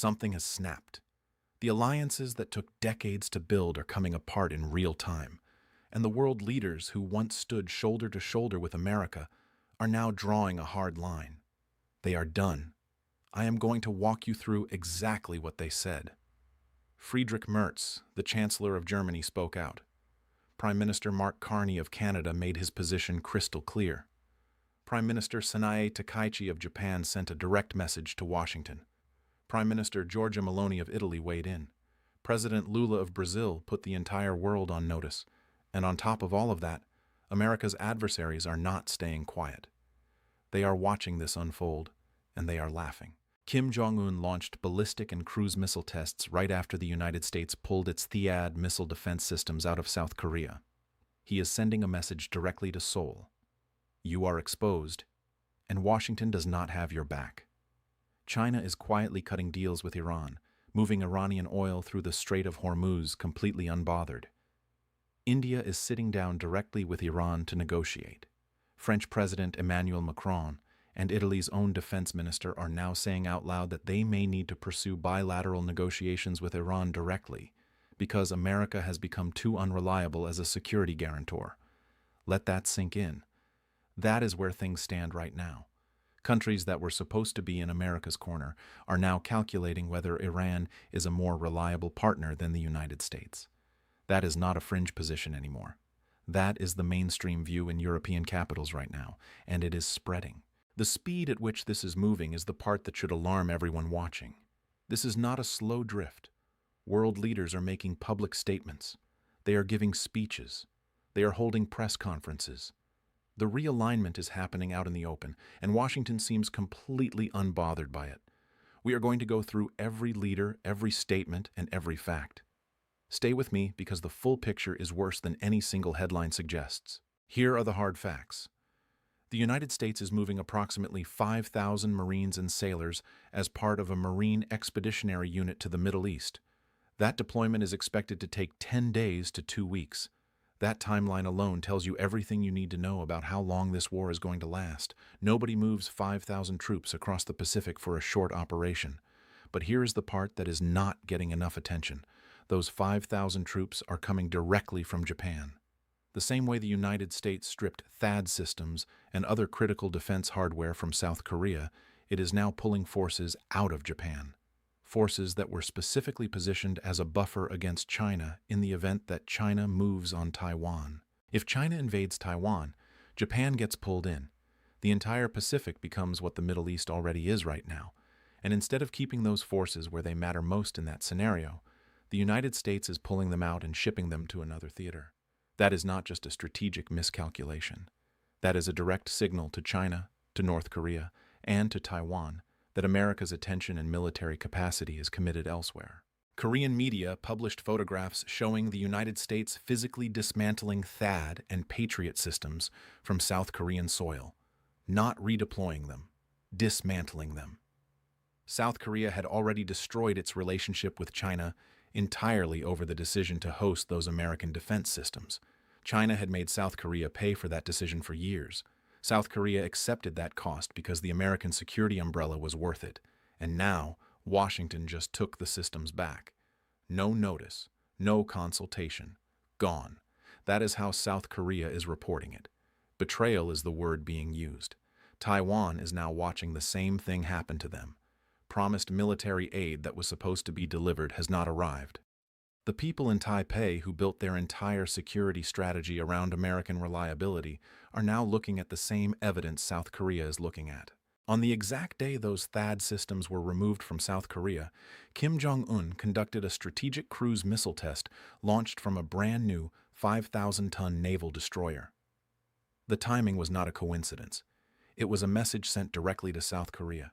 Something has snapped. The alliances that took decades to build are coming apart in real time, and the world leaders who once stood shoulder to shoulder with America are now drawing a hard line. They are done. I am going to walk you through exactly what they said. Friedrich Merz, the Chancellor of Germany, spoke out. Prime Minister Mark Carney of Canada made his position crystal clear. Prime Minister Sanae Takaichi of Japan sent a direct message to Washington. Prime Minister Giorgia Meloni of Italy weighed in. President Lula of Brazil put the entire world on notice. And on top of all of that, America's adversaries are not staying quiet. They are watching this unfold, and they are laughing. Kim Jong-un launched ballistic and cruise missile tests right after the United States pulled its THAAD missile defense systems out of South Korea. He is sending a message directly to Seoul. You are exposed, and Washington does not have your back. China is quietly cutting deals with Iran, moving Iranian oil through the Strait of Hormuz completely unbothered. India is sitting down directly with Iran to negotiate. French President Emmanuel Macron and Italy's own defense minister are now saying out loud that they may need to pursue bilateral negotiations with Iran directly because America has become too unreliable as a security guarantor. Let that sink in. That is where things stand right now. Countries that were supposed to be in America's corner are now calculating whether Iran is a more reliable partner than the United States. That is not a fringe position anymore. That is the mainstream view in European capitals right now, and it is spreading. The speed at which this is moving is the part that should alarm everyone watching. This is not a slow drift. World leaders are making public statements. They are giving speeches. They are holding press conferences. The realignment is happening out in the open, and Washington seems completely unbothered by it. We are going to go through every leader, every statement, and every fact. Stay with me because the full picture is worse than any single headline suggests. Here are the hard facts. The United States is moving approximately 5,000 Marines and sailors as part of a Marine Expeditionary Unit to the Middle East. That deployment is expected to take 10 days to 2 weeks. That timeline alone tells you everything you need to know about how long this war is going to last. Nobody moves 5,000 troops across the Pacific for a short operation. But here is the part that is not getting enough attention. Those 5,000 troops are coming directly from Japan. The same way the United States stripped THAAD systems and other critical defense hardware from South Korea, it is now pulling forces out of Japan. Forces that were specifically positioned as a buffer against China in the event that China moves on Taiwan. If China invades Taiwan, Japan gets pulled in. The entire Pacific becomes what the Middle East already is right now. And instead of keeping those forces where they matter most in that scenario, the United States is pulling them out and shipping them to another theater. That is not just a strategic miscalculation. That is a direct signal to China, to North Korea, and to Taiwan that America's attention and military capacity is committed elsewhere. Korean media published photographs showing the United States physically dismantling THAAD and Patriot systems from South Korean soil, not redeploying them, dismantling them. South Korea had already destroyed its relationship with China entirely over the decision to host those American defense systems. China had made South Korea pay for that decision for years. South Korea accepted that cost because the American security umbrella was worth it. And now, Washington just took the systems back. No notice, no consultation. Gone. That is how South Korea is reporting it. Betrayal is the word being used. Taiwan is now watching the same thing happen to them. Promised military aid that was supposed to be delivered has not arrived. The people in Taipei who built their entire security strategy around American reliability are now looking at the same evidence South Korea is looking at. On the exact day those THAAD systems were removed from South Korea, Kim Jong-un conducted a strategic cruise missile test launched from a brand new 5,000-ton naval destroyer. The timing was not a coincidence. It was a message sent directly to South Korea.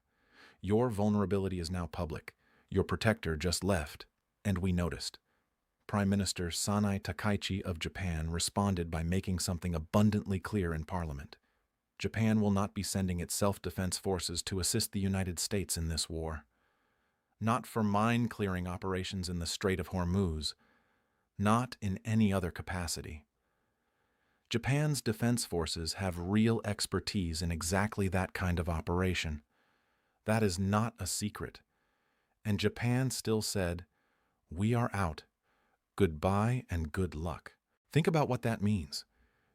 Your vulnerability is now public. Your protector just left, and we noticed. Prime Minister Sanae Takaichi of Japan responded by making something abundantly clear in Parliament. Japan will not be sending its self-defense forces to assist the United States in this war. Not for mine-clearing operations in the Strait of Hormuz. Not in any other capacity. Japan's defense forces have real expertise in exactly that kind of operation. That is not a secret. And Japan still said, "We are out. Goodbye and good luck." Think about what that means.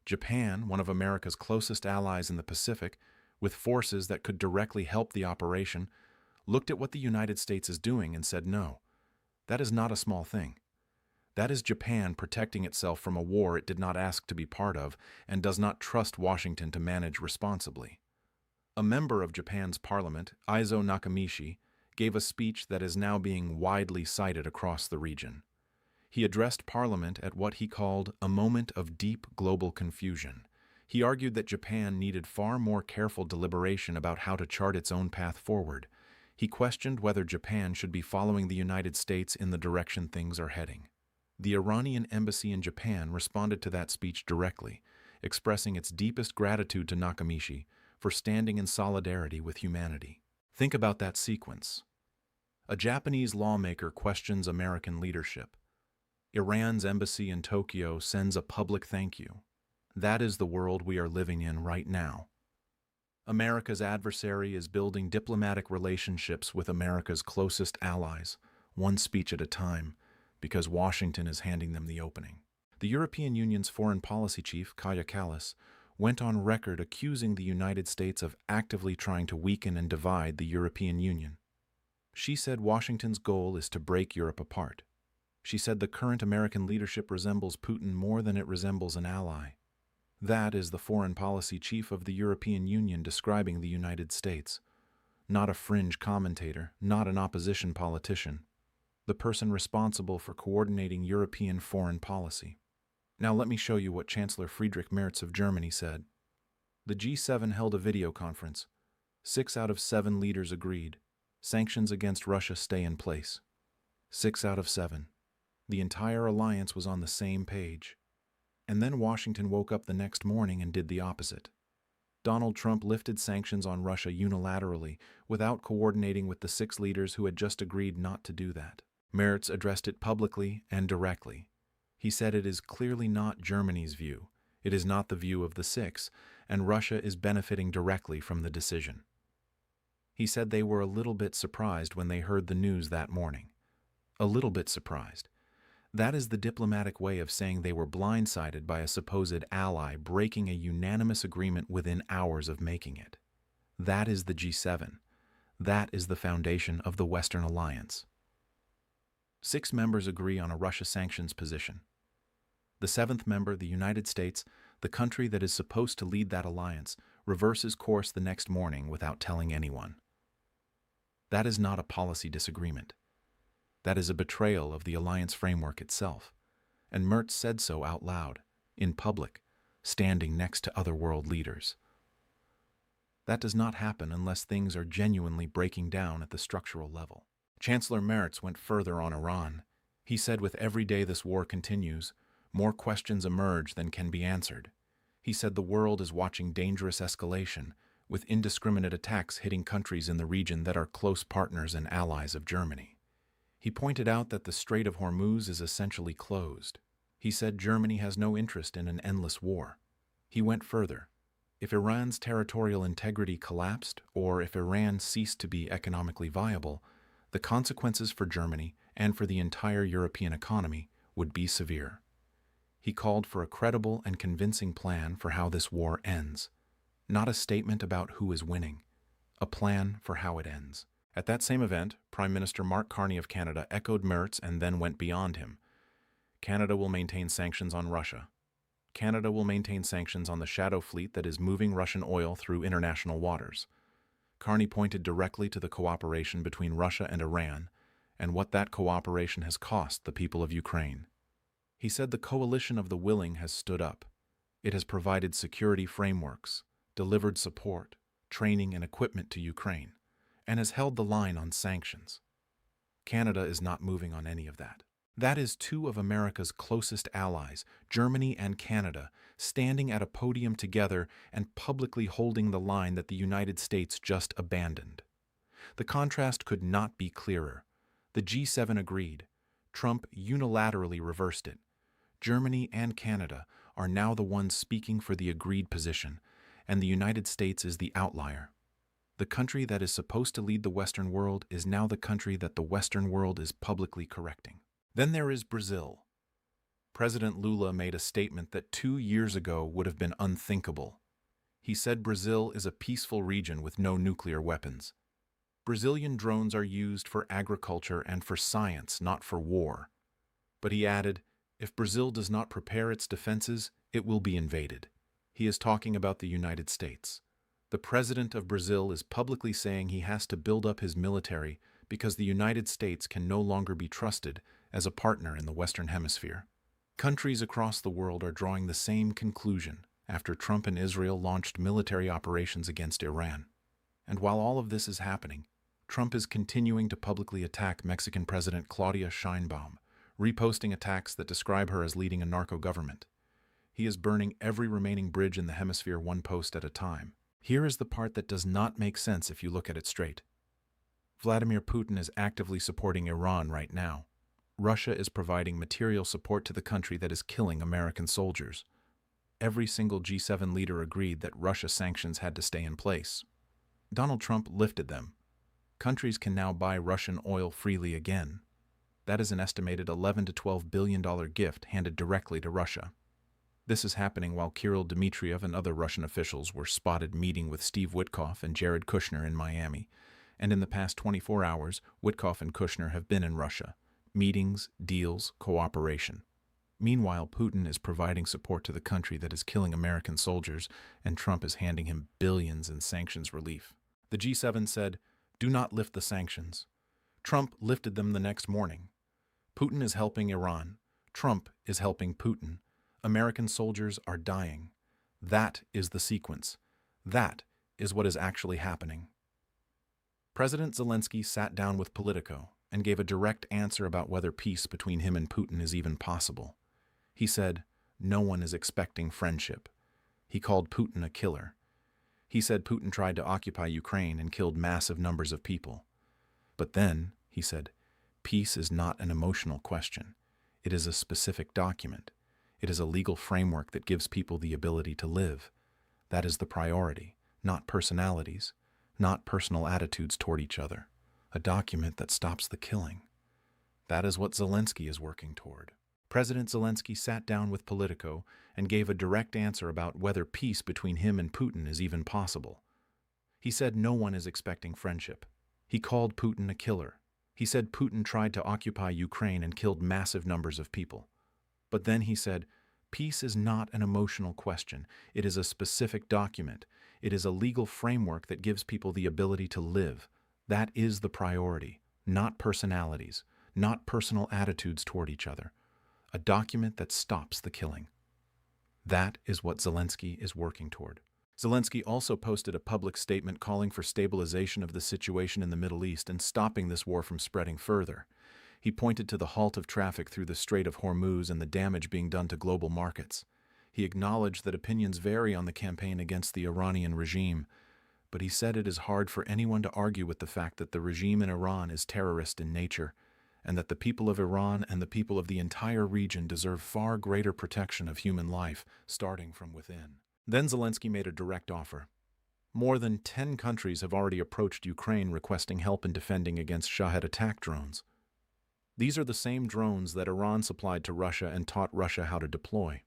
Japan, one of America's closest allies in the Pacific, with forces that could directly help the operation, looked at what the United States is doing and said no. That is not a small thing. That is Japan protecting itself from a war it did not ask to be part of and does not trust Washington to manage responsibly. A member of Japan's parliament, Izo Nakamichi, gave a speech that is now being widely cited across the region. He addressed Parliament at what he called a moment of deep global confusion. He argued that Japan needed far more careful deliberation about how to chart its own path forward. He questioned whether Japan should be following the United States in the direction things are heading. The Iranian embassy in Japan responded to that speech directly, expressing its deepest gratitude to Nakamichi for standing in solidarity with humanity. Think about that sequence. A Japanese lawmaker questions American leadership. Iran's embassy in Tokyo sends a public thank you. That is the world we are living in right now. America's adversary is building diplomatic relationships with America's closest allies, one speech at a time, because Washington is handing them the opening. The European Union's foreign policy chief, Kaja Kallas, went on record accusing the United States of actively trying to weaken and divide the European Union. She said Washington's goal is to break Europe apart. She said the current American leadership resembles Putin more than it resembles an ally. That is the foreign policy chief of the European Union describing the United States. Not a fringe commentator, not an opposition politician. The person responsible for coordinating European foreign policy. Now let me show you what Chancellor Friedrich Merz of Germany said. The G7 held a video conference. 6 out of 7 leaders agreed. Sanctions against Russia stay in place. 6 out of 7. The entire alliance was on the same page. And then Washington woke up the next morning and did the opposite. Donald Trump lifted sanctions on Russia unilaterally without coordinating with the 6 leaders who had just agreed not to do that. Merz addressed it publicly and directly. He said it is clearly not Germany's view. It is not the view of the 6, and Russia is benefiting directly from the decision. He said they were a little bit surprised when they heard the news that morning. A little bit surprised. That is the diplomatic way of saying they were blindsided by a supposed ally breaking a unanimous agreement within hours of making it. That is the G7. That is the foundation of the Western Alliance. 6 members agree on a Russia sanctions position. The 7th member, the United States, the country that is supposed to lead that alliance, reverses course the next morning without telling anyone. That is not a policy disagreement. That is a betrayal of the alliance framework itself, and Merz said so out loud, in public, standing next to other world leaders. That does not happen unless things are genuinely breaking down at the structural level. Chancellor Merz went further on Iran. He said with every day this war continues, more questions emerge than can be answered. He said the world is watching dangerous escalation, with indiscriminate attacks hitting countries in the region that are close partners and allies of Germany. He pointed out that the Strait of Hormuz is essentially closed. He said Germany has no interest in an endless war. He went further. If Iran's territorial integrity collapsed, or if Iran ceased to be economically viable, the consequences for Germany and for the entire European economy would be severe. He called for a credible and convincing plan for how this war ends. Not a statement about who is winning, a plan for how it ends. At that same event, Prime Minister Mark Carney of Canada echoed Merz and then went beyond him. Canada will maintain sanctions on Russia. Canada will maintain sanctions on the shadow fleet that is moving Russian oil through international waters. Carney pointed directly to the cooperation between Russia and Iran and what that cooperation has cost the people of Ukraine. He said the coalition of the willing has stood up. It has provided security frameworks, delivered support, training and equipment to Ukraine, and has held the line on sanctions. Canada is not moving on any of that. That is 2 of America's closest allies, Germany and Canada, standing at a podium together and publicly holding the line that the United States just abandoned. The contrast could not be clearer. The G7 agreed. Trump unilaterally reversed it. Germany and Canada are now the ones speaking for the agreed position, and the United States is the outlier. The country that is supposed to lead the Western world is now the country that the Western world is publicly correcting. Then there is Brazil. President Lula made a statement that 2 years ago would have been unthinkable. He said Brazil is a peaceful region with no nuclear weapons. Brazilian drones are used for agriculture and for science, not for war. But he added, if Brazil does not prepare its defenses, it will be invaded. He is talking about the United States. The president of Brazil is publicly saying he has to build up his military because the United States can no longer be trusted as a partner in the Western Hemisphere. Countries across the world are drawing the same conclusion after Trump and Israel launched military operations against Iran. And while all of this is happening, Trump is continuing to publicly attack Mexican President Claudia Sheinbaum, reposting attacks that describe her as leading a narco government. He is burning every remaining bridge in the hemisphere one post at a time. Here is the part that does not make sense if you look at it straight. Vladimir Putin is actively supporting Iran right now. Russia is providing material support to the country that is killing American soldiers. Every single G7 leader agreed that Russia sanctions had to stay in place. Donald Trump lifted them. Countries can now buy Russian oil freely again. That is an estimated $11 to $12 billion gift handed directly to Russia. This is happening while Kirill Dmitriev and other Russian officials were spotted meeting with Steve Witkoff and Jared Kushner in Miami, and in the past 24 hours, Witkoff and Kushner have been in Russia. Meetings, deals, cooperation. Meanwhile, Putin is providing support to the country that is killing American soldiers, and Trump is handing him billions in sanctions relief. The G7 said, "Do not lift the sanctions." Trump lifted them the next morning. Putin is helping Iran. Trump is helping Putin. American soldiers are dying. That is the sequence. That is what is actually happening. President Zelenskyy sat down with Politico and gave a direct answer about whether peace between him and Putin is even possible. He said, no one is expecting friendship. He called Putin a killer. He said Putin tried to occupy Ukraine and killed massive numbers of people. But then, he said, peace is not an emotional question. It is a specific document. It is a legal framework that gives people the ability to live. That is the priority, not personalities, not personal attitudes toward each other. A document that stops the killing. That is what Zelenskyy is working toward. President Zelenskyy sat down with Politico and gave a direct answer about whether peace between him and Putin is even possible. He said no one is expecting friendship. He called Putin a killer. He said Putin tried to occupy Ukraine and killed massive numbers of people. But then he said, peace is not an emotional question. It is a specific document. It is a legal framework that gives people the ability to live. That is the priority, not personalities, not personal attitudes toward each other. A document that stops the killing. That is what Zelenskyy is working toward. Zelenskyy also posted a public statement calling for stabilization of the situation in the Middle East and stopping this war from spreading further. He pointed to the halt of traffic through the Strait of Hormuz and the damage being done to global markets. He acknowledged that opinions vary on the campaign against the Iranian regime, but he said it is hard for anyone to argue with the fact that the regime in Iran is terrorist in nature, and that the people of Iran and the people of the entire region deserve far greater protection of human life, starting from within. Then Zelenskyy made a direct offer. More than 10 countries have already approached Ukraine requesting help in defending against Shahed attack drones. These are the same drones that Iran supplied to Russia and taught Russia how to deploy.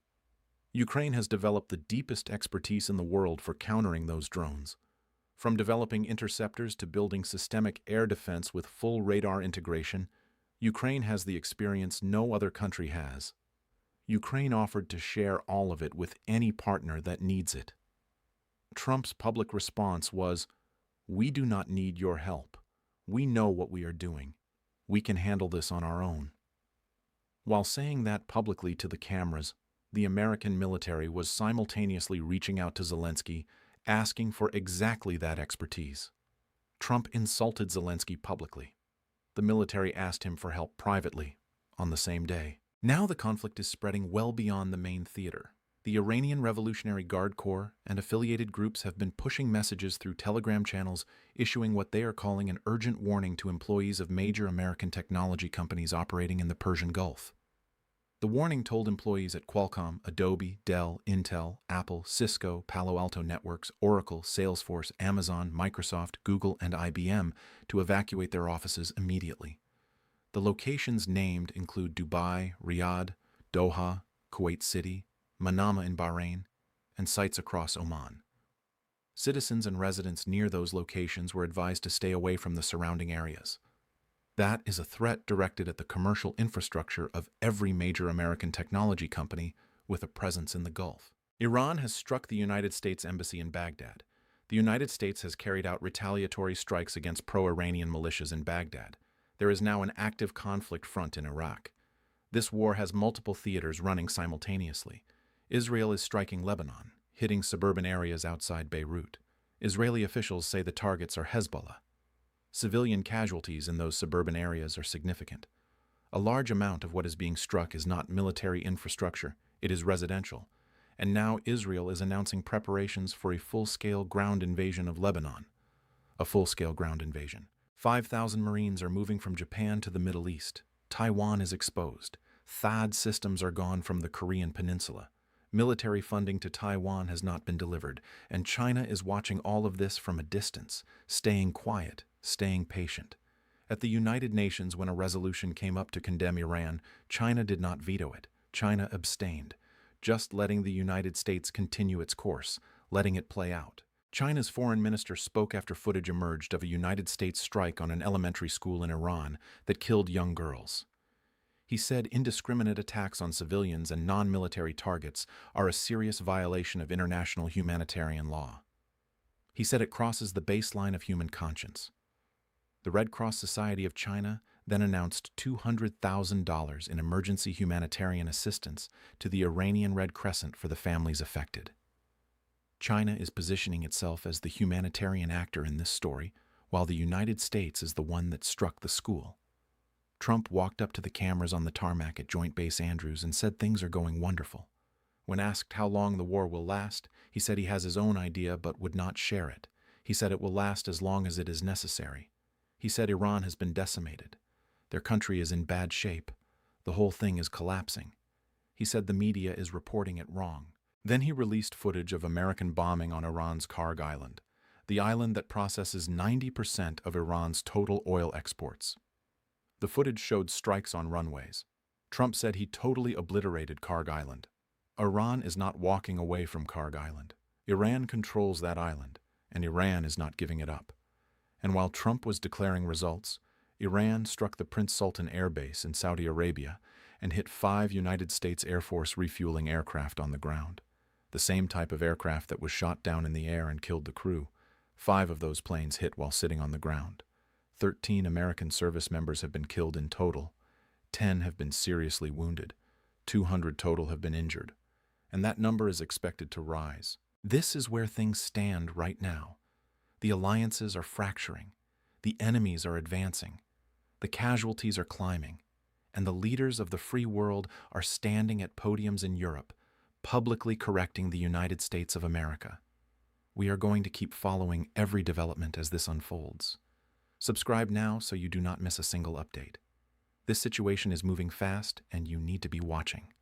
Ukraine has developed the deepest expertise in the world for countering those drones. From developing interceptors to building systemic air defense with full radar integration, Ukraine has the experience no other country has. Ukraine offered to share all of it with any partner that needs it. Trump's public response was, "We do not need your help. We know what we are doing. We can handle this on our own." While saying that publicly to the cameras, the American military was simultaneously reaching out to Zelenskyy, asking for exactly that expertise. Trump insulted Zelenskyy publicly. The military asked him for help privately, on the same day. Now the conflict is spreading well beyond the main theater. The Iranian Revolutionary Guard Corps and affiliated groups have been pushing messages through Telegram channels, issuing what they are calling an urgent warning to employees of major American technology companies operating in the Persian Gulf. The warning told employees at Qualcomm, Adobe, Dell, Intel, Apple, Cisco, Palo Alto Networks, Oracle, Salesforce, Amazon, Microsoft, Google, and IBM to evacuate their offices immediately. The locations named include Dubai, Riyadh, Doha, Kuwait City, Manama in Bahrain, and sites across Oman. Citizens and residents near those locations were advised to stay away from the surrounding areas. That is a threat directed at the commercial infrastructure of every major American technology company with a presence in the Gulf. Iran has struck the United States Embassy in Baghdad. The United States has carried out retaliatory strikes against pro-Iranian militias in Baghdad. There is now an active conflict front in Iraq. This war has multiple theaters running simultaneously. Israel is striking Lebanon, hitting suburban areas outside Beirut. Israeli officials say the targets are Hezbollah. Civilian casualties in those suburban areas are significant. A large amount of what is being struck is not military infrastructure, it is residential. And now Israel is announcing preparations for a full-scale ground invasion of Lebanon. A full-scale ground invasion. 5,000 Marines are moving from Japan to the Middle East. Taiwan is exposed. THAAD systems are gone from the Korean peninsula. Military funding to Taiwan has not been delivered, and China is watching all of this from a distance, staying quiet, staying patient. At the United Nations, when a resolution came up to condemn Iran, China did not veto it. China abstained, just letting the United States continue its course, letting it play out. China's foreign minister spoke after footage emerged of a United States strike on an elementary school in Iran that killed young girls. He said indiscriminate attacks on civilians and non-military targets are a serious violation of international humanitarian law. He said it crosses the baseline of human conscience. The Red Cross Society of China then announced $200,000 in emergency humanitarian assistance to the Iranian Red Crescent for the families affected. China is positioning itself as the humanitarian actor in this story, while the United States is the one that struck the school. Trump walked up to the cameras on the tarmac at Joint Base Andrews and said things are going wonderful. When asked how long the war will last, he said he has his own idea but would not share it. He said it will last as long as it is necessary. He said Iran has been decimated. Their country is in bad shape. The whole thing is collapsing. He said the media is reporting it wrong. Then he released footage of American bombing on Iran's Karg Island, the island that processes 90% of Iran's total oil exports. The footage showed strikes on runways. Trump said he totally obliterated Karg Island. Iran is not walking away from Karg Island. Iran controls that island, and Iran is not giving it up. And while Trump was declaring results, Iran struck the Prince Sultan Air Base in Saudi Arabia and hit 5 United States Air Force refueling aircraft on the ground. The same type of aircraft that was shot down in the air and killed the crew. 5 of those planes hit while sitting on the ground. 13 American service members have been killed in total. 10 have been seriously wounded. 200 total have been injured. And that number is expected to rise. This is where things stand right now. The alliances are fracturing. The enemies are advancing. The casualties are climbing. And the leaders of the free world are standing at podiums in Europe, publicly correcting the United States of America. We are going to keep following every development as this unfolds. Subscribe now so you do not miss a single update. This situation is moving fast and you need to be watching.